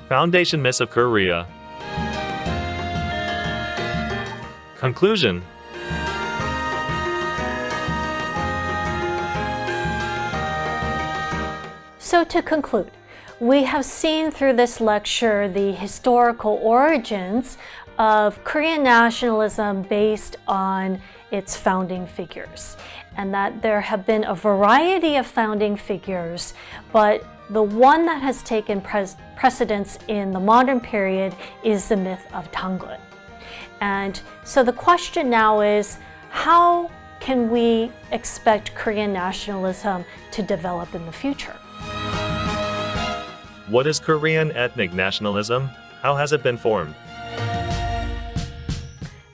Foundation myths of Korea. Conclusion. So to conclude, we have seen through this lecture the historical origins of Korean nationalism based on its founding figures, and that there have been a variety of founding figures, but the one that has taken precedence in the modern period is the myth of Dangun. And so the question now is, how can we expect Korean nationalism to develop in the future? What is Korean ethnic nationalism? How has it been formed?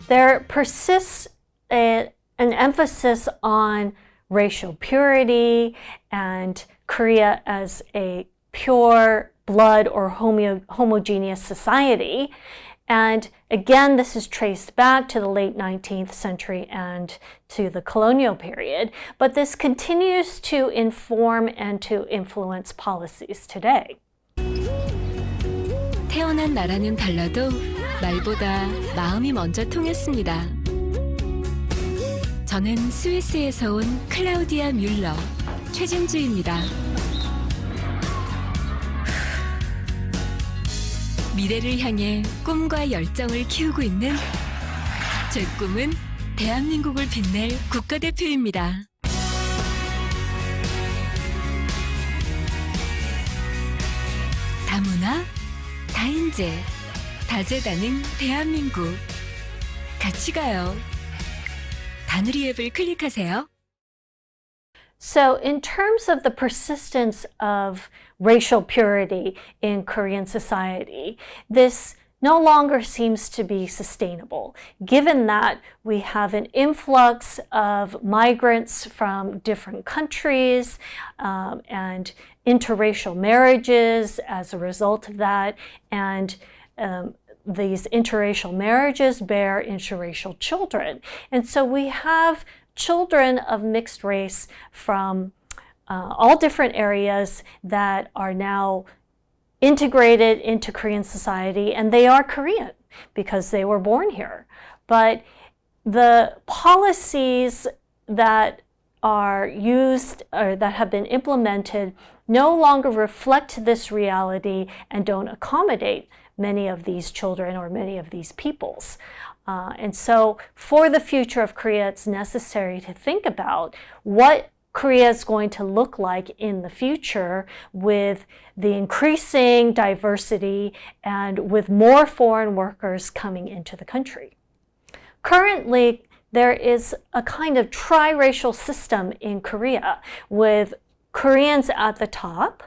There persists an emphasis on racial purity and Korea as a pure blood or homogeneous society. And again, this is traced back to the late 19th century and to the colonial period, but this continues to inform and to influence policies today. 태어난 나라는 달라도 말보다 마음이 먼저 통했습니다. 저는 스위스에서 온 클라우디아 뮬러 최진주입니다. 미래를 향해 꿈과 열정을 키우고 있는 제 꿈은 대한민국을 빛낼 국가대표입니다. 다문화, 다인재, 다재다능 대한민국. 같이 가요. 다누리 앱을 클릭하세요. So in terms of the persistence of racial purity in Korean society, this no longer seems to be sustainable, given that we have an influx of migrants from different countries and interracial marriages as a result of that, and these interracial marriages bear interracial children. And so we have children of mixed race from all different areas that are now integrated into Korean society, and they are Korean because they were born here. But the policies that are used or that have been implemented no longer reflect this reality and don't accommodate many of these children or many of these peoples. And so for the future of Korea, it's necessary to think about what Korea is going to look like in the future with the increasing diversity and with more foreign workers coming into the country. Currently, there is a kind of triracial system in Korea with Koreans at the top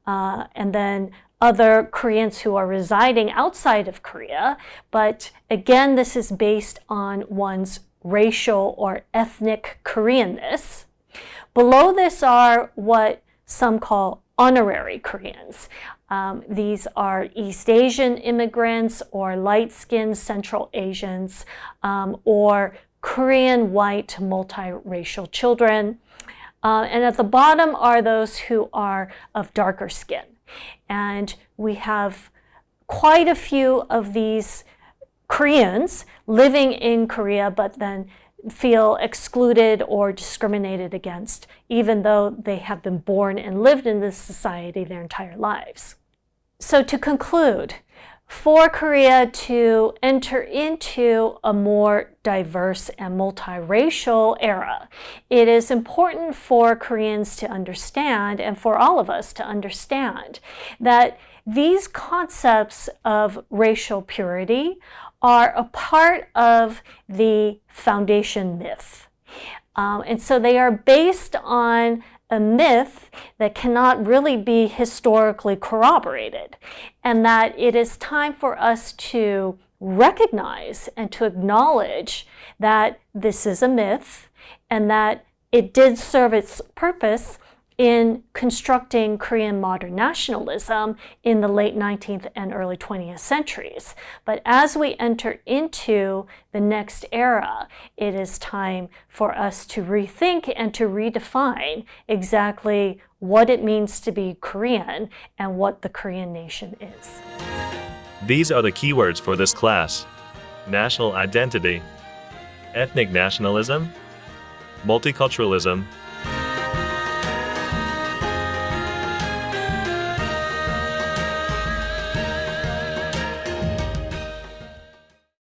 and then other Koreans who are residing outside of Korea. But again, this is based on one's racial or ethnic Koreanness. Below this are what some call honorary Koreans. These are East Asian immigrants or light-skinned Central Asians or Korean white multiracial children. And at the bottom are those who are of darker skin. And we have quite a few of these Koreans living in Korea, but then feel excluded or discriminated against, even though they have been born and lived in this society their entire lives. So to conclude, for Korea to enter into a more diverse and multiracial era, it is important for Koreans to understand, and for all of us to understand, that these concepts of racial purity are a part of the foundation myth. And so they are based on a myth that cannot really be historically corroborated, and that it is time for us to recognize and to acknowledge that this is a myth and that it did serve its purpose in constructing Korean modern nationalism in the late 19th and early 20th centuries. But as we enter into the next era, it is time for us to rethink and to redefine exactly what it means to be Korean and what the Korean nation is. These are the keywords for this class: national identity, ethnic nationalism, multiculturalism,